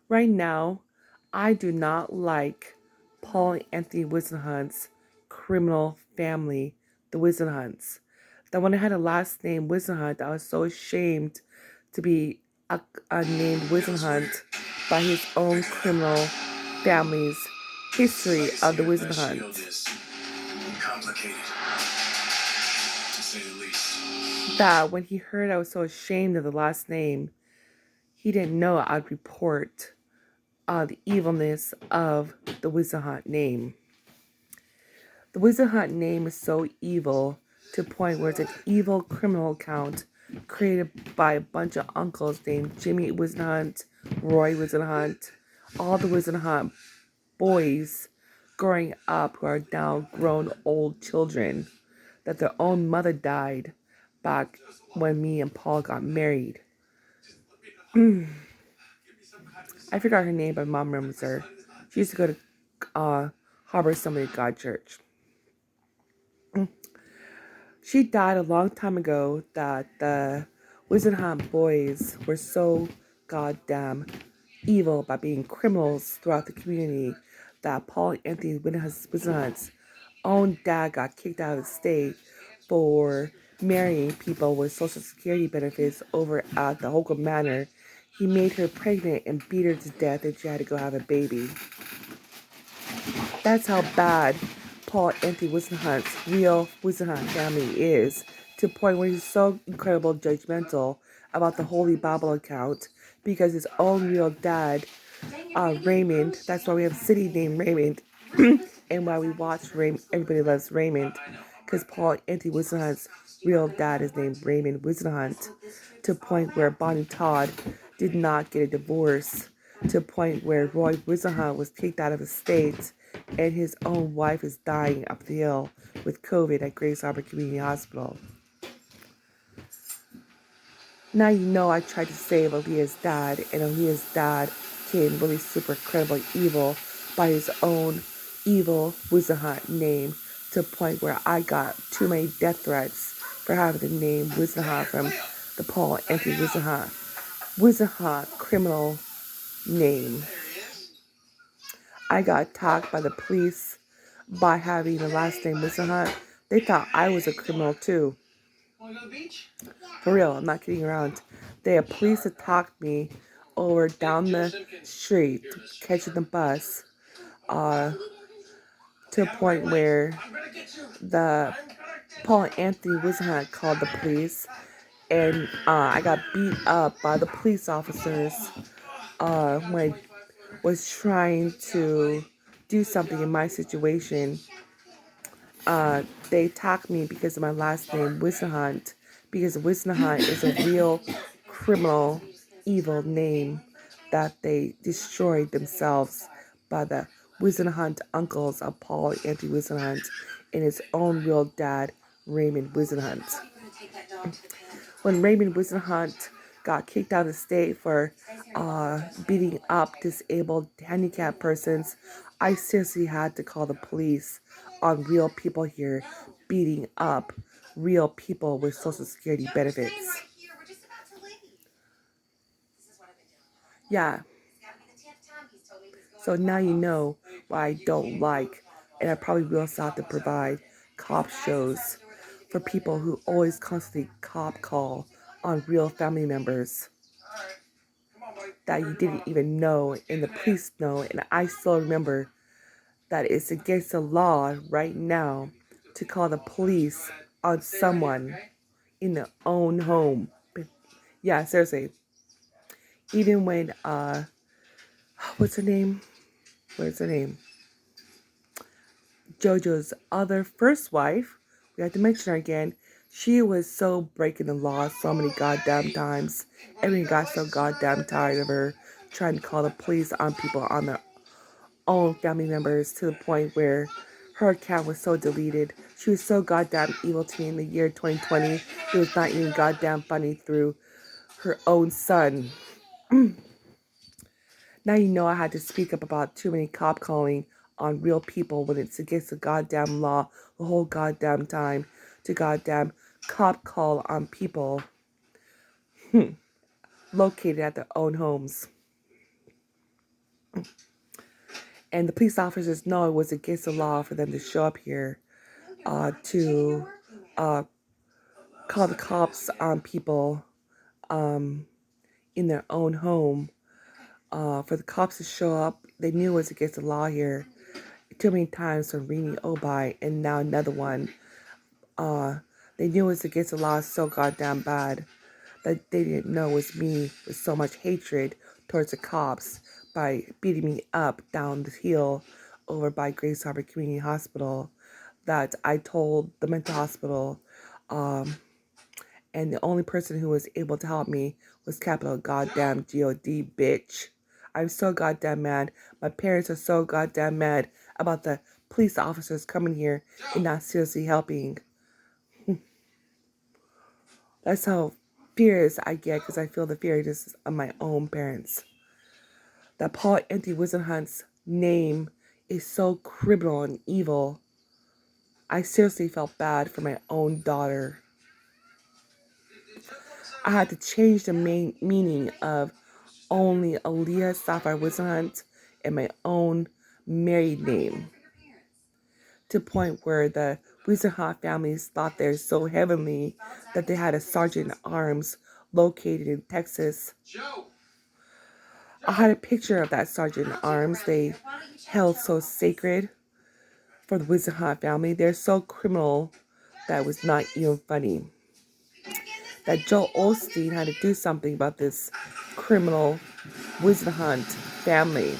Right now, I do not like Paul and Anthony Whisenhunt's criminal family, the Whisenhunts. That when I had a last name Whisenhunt, I was so ashamed to be named Whisenhunt by his own criminal family's history of the Whisenhunt. Complicated, to say the least. That when he heard I was so ashamed of the last name, he didn't know I'd report the evilness of the Whisenhunt name. The Whisenhunt name is so evil to the point where it's an evil criminal account created by a bunch of uncles named Jimmy Whisenhunt, Roy Whisenhunt, all the Whisenhunt boys growing up who are now grown old children that their own mother died back when me and Paul got married. I forgot her name, but mom remembers her. She used to go to Harbor Assembly God Church. She died a long time ago that the Wizenham boys were so goddamn evil by being criminals throughout the community that Paul Anthony Wizenham's own dad got kicked out of the state for marrying people with social security benefits over at the Holcomb Manor. He made her pregnant and beat her to death and she had to go have a baby. That's how bad Paul Anthony Whisenhunt's real Whisenhunt family is, to the point where he's so incredible judgmental about the Holy Bible account because his own real dad, Raymond, that's why we have a city named Raymond, and why we watch Everybody Loves Raymond, because Paul Anthony Whisenhunt's real dad is named Raymond Whisenhunt, to the point where Bonnie Todd did not get a divorce, to the point where Roy Whisenhunt was kicked out of the state and his own wife is dying up the hill with COVID at Grace Harbor Community Hospital. Now you know I tried to save Aaliyah's dad, and Aaliyah's dad came really super incredibly evil by his own evil Whisenhunt name, to the point where I got too many death threats for having the name Whisenhunt from the Paul Anthony Whisenhunt criminal name. I got attacked by the police by having the last name Whisenhunt. They thought I was a criminal too. For real, I'm not kidding around. The police attacked me over down the street, catching the bus, to a point where the Paul Anthony Whisenhunt called the police, and I got beat up by the police officers when I was trying to do something in my situation. They attacked me because of my last name, Whisenhunt, because Whisenhunt is a real criminal, evil name that they destroyed themselves by the Whisenhunt uncles of Paul Anthony Whisenhunt and his own real dad, Raymond Whisenhunt. When Raymond Whisenhunt got kicked out of the state for beating up disabled, handicapped persons, I seriously had to call the police on real people here beating up real people with Social Security benefits. Yeah. So now you know why I don't like, and I probably will also have to provide cop shows for people who always constantly cop call on real family members that you didn't even know and the police know. And I still remember that it's against the law right now to call the police on someone in their own home. Yeah, seriously. Even when what's her name? What's her name? JoJo's other first wife, we have to mention her again. She was so breaking the law so many goddamn times. Everyone got so goddamn tired of her trying to call the police on people on their own family members, to the point where her account was so deleted. She was so goddamn evil to me in the year 2020. It was not even goddamn funny through her own son. Now you know I had to speak up about too many cop calling on real people when it's against the goddamn law the whole goddamn time to goddamn cop call on people located at their own homes. And the police officers know it was against the law for them to show up here to call the cops on people in their own home. For the cops to show up, they knew it was against the law here. Too many times from Rini Obai and now another one. They knew it was against the law so goddamn bad that they didn't know it was me with so much hatred towards the cops by beating me up down the hill over by Grace Harbor Community Hospital that I told the mental hospital, and the only person who was able to help me was capital goddamn G-O-D, bitch. I'm so goddamn mad. My parents are so goddamn mad about the police officers coming here and not seriously helping. That's how furious I get because I feel the fierceness of my own parents. That Paul Anthony Whisenhunt's name is so criminal and evil. I seriously felt bad for my own daughter. I had to change the main meaning of only Aaliyah Sapphire Whisenhunt and my own married name to a point where the Whisenhunt families thought they're so heavenly that they had a sergeant in arms located in Texas. I had a picture of that sergeant in arms they held so sacred for the Whisenhunt family. They're so criminal that was not even funny. That Joel Osteen had to do something about this criminal Whisenhunt family.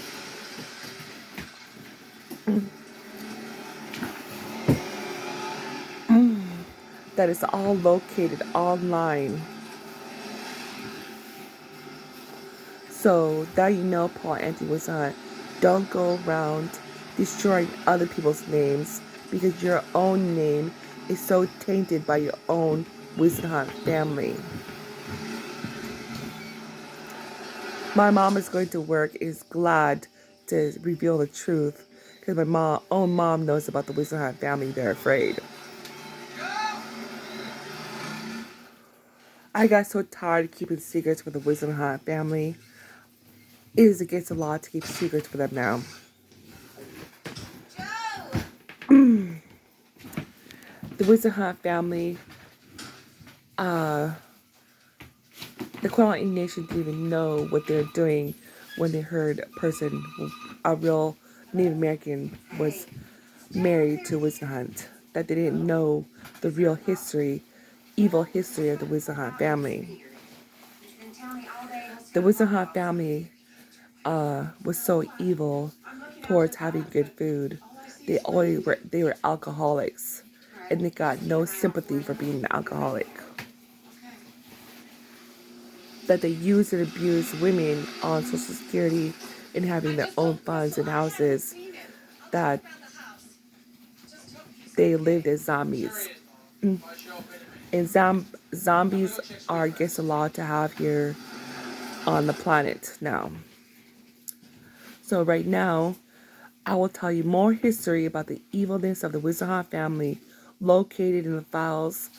That is all located online. So that you know, Paul Anthony Whisenhunt, don't go around destroying other people's names because your own name is so tainted by your own Whisenhunt family. My mom is going to work, is glad to reveal the truth because my own mom knows about the Whisenhunt family. They're afraid. I got so tired of keeping secrets for the Whisenhunt family. It is against the law to keep secrets for them now. The Whisenhunt family, the Kwanatani Nation didn't even know what they're doing when they heard a real Native American, was married to Whisenhunt. That they didn't know the real history, evil history of the Whisenhunt family. The Whisenhunt family was so evil towards having good food. They were alcoholics, and they got no sympathy for being an alcoholic. That they used and abused women on Social Security and having their own funds and houses. That they lived as zombies. And zombies are against the law to have here on the planet now. So right now, I will tell you more history about the evilness of the Whisenhunt family located in the files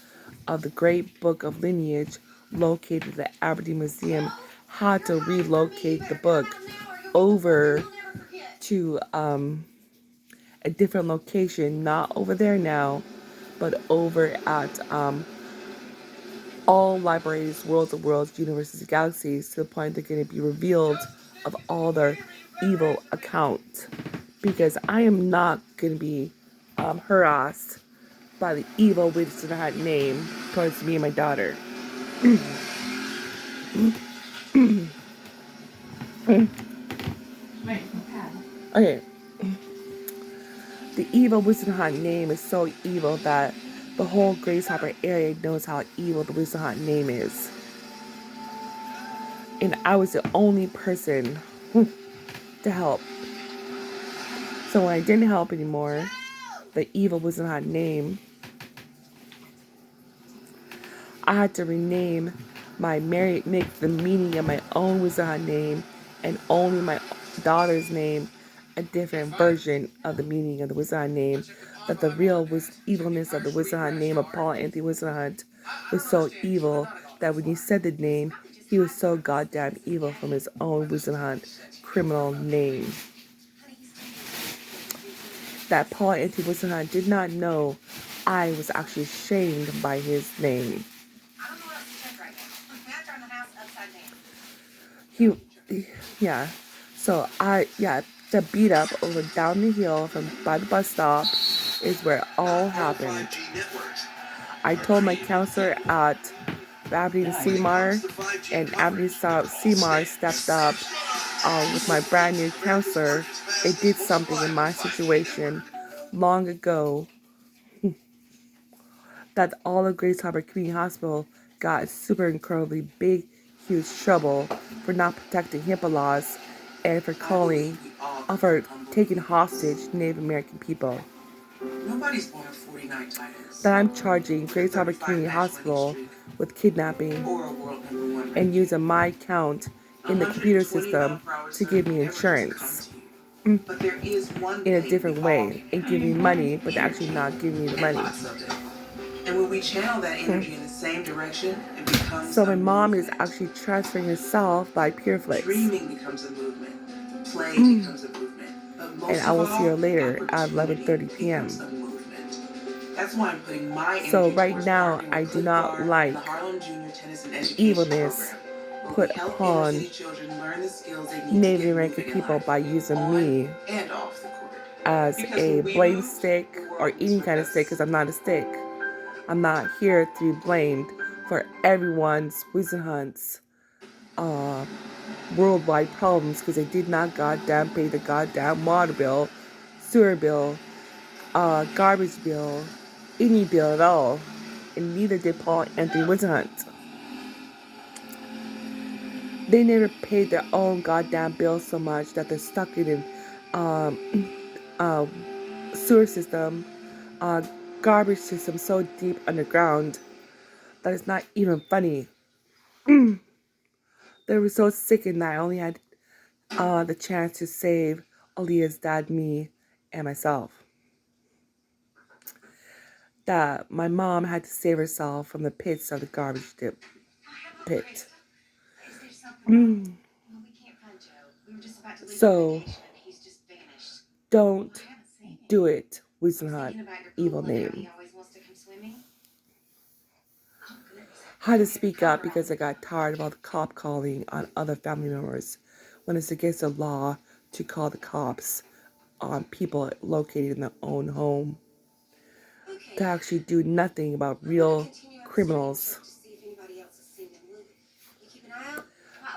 of the Great Book of Lineage located at the Aberdeen Museum. How to relocate the book over to a different location, not over there now, but over at all libraries, worlds of worlds, universes, galaxies, to the point they're going to be revealed of all their evil account. Because I am not going to be harassed by the evil witch that had name towards me and my daughter. Okay. The evil Whisenhunt name is so evil that the whole Grace Harbor area knows how evil the Whisenhunt name is. And I was the only person to help. So when I didn't help anymore, the evil Whisenhunt name, I had to rename make the meaning of my own Whisenhunt name and only my daughter's name a different version of the meaning of the Whisenhunt name. That the real evilness of the Whisenhunt name of Paul Anthony Whisenhunt was so evil that when you said the name, He was so goddamn evil from his own whisenhunt criminal name that Paul Anthony Whisenhunt did not know I was actually shamed by his name. Yeah. So the beat up over down the hill from by the bus stop is where it all happened. I told my counselor at Aberdeen Seymour, and Aberdeen Seymour stepped up with my brand new counselor. It did something in my situation long ago that all of Grace Harbor Community Hospital got super incredibly big, huge trouble for not protecting HIPAA laws and for taking hostage Native American people. Nobody's born with 49 titles. That I'm charging Grace Harbor Community Hospital with kidnapping and using my account in the computer system to give me insurance in a different way and give me money, but actually not giving me the money. And when we channel that energy in the same direction, it becomes so my mom is actually transferring herself by PureFlix. Dreaming becomes a movement. Play becomes a movement. But most and I will see her later at 11:30 p.m. That's why I'm putting my So right now, I do not like evilness put upon Native American people by using me as a blame stick or any kind of stick, because I'm not a stick. I'm not here to be blamed for everyone's whisenhunt's worldwide problems, because they did not goddamn pay the goddamn water bill, sewer bill, garbage bill, any bill at all. And neither did Paul Anthony Whisenhunt. They never paid their own goddamn bill so much that they're stuck in a sewer system, garbage system so deep underground that it's not even funny. They were so sickened that I only had the chance to save Aaliyah's dad, me, and myself. That my mom had to save herself from the pits of the garbage pit. So, don't do it, whisenhunt, evil name. Had to speak up because I got tired of all the cop calling on other family members when it's against the law to call the cops on people located in their own home. To actually do nothing about real criminals.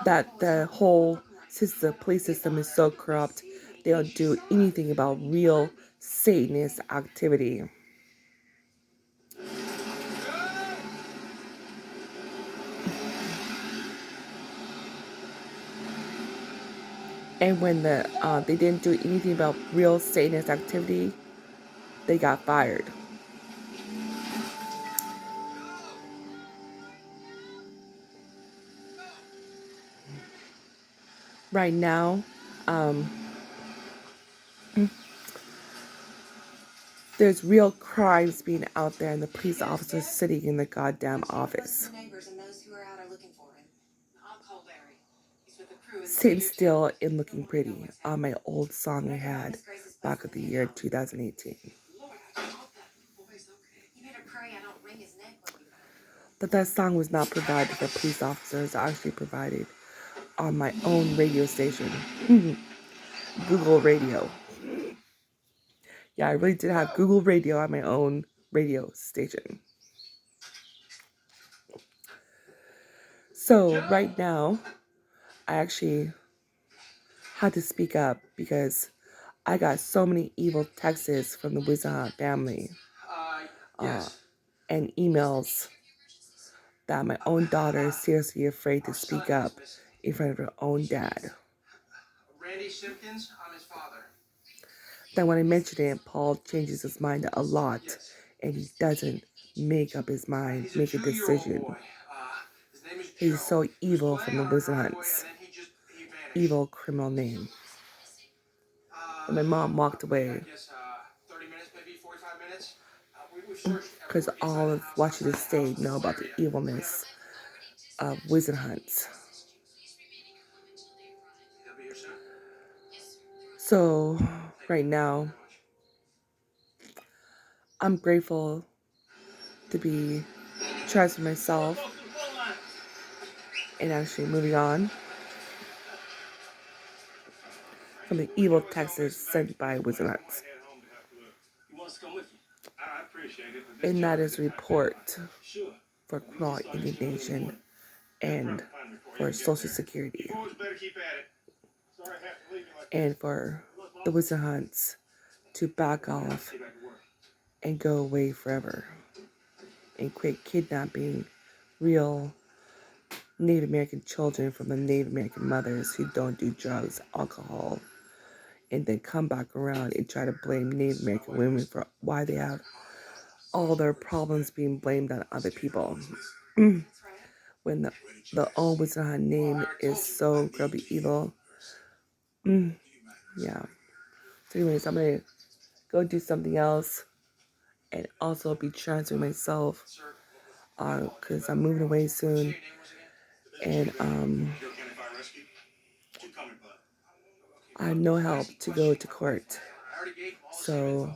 That the whole police system is so corrupt, they don't do anything about real Satanist activity. And when they didn't do anything about real Satanist activity, they got fired. Right now, there's real crimes being out there, and the police officers sitting in the goddamn office, sitting still and looking pretty on my old song I had back at the year 2018. But that song was not provided for police officers. I actually provided on my own radio station, Google Radio. Yeah, I really did have Google Radio on my own radio station. So right now, I actually had to speak up because I got so many evil texts from the Whisenhunt family and emails that my own daughter is seriously afraid to speak up in front of her own dad. Randy Simpkins, I'm his father. Then when I mention it, Paul changes his mind a lot, and he doesn't make up his mind, make a decision. He's so evil from the Whisenhunt's evil criminal name. And my mom walked away because all of Washington State know about the evilness of Whisenhunt. So right now, I'm grateful to be trusting myself and actually moving on from the evil texts sent by whisenhunt. And that is report for criminal indignation and for Social Security and for the whisenhunts to back off and go away forever and quit kidnapping real Native American children from the Native American mothers who don't do drugs, alcohol, and then come back around and try to blame Native American women for why they have all their problems being blamed on other people. When the old whisenhunt name is so incredibly evil. Yeah. So anyways, I'm going to go do something else and also be transferring myself because I'm moving away soon. And I have no help to go to court. So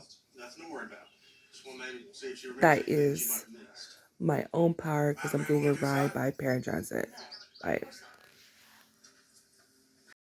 that is my own power because I'm getting a ride by paratransit. Bye.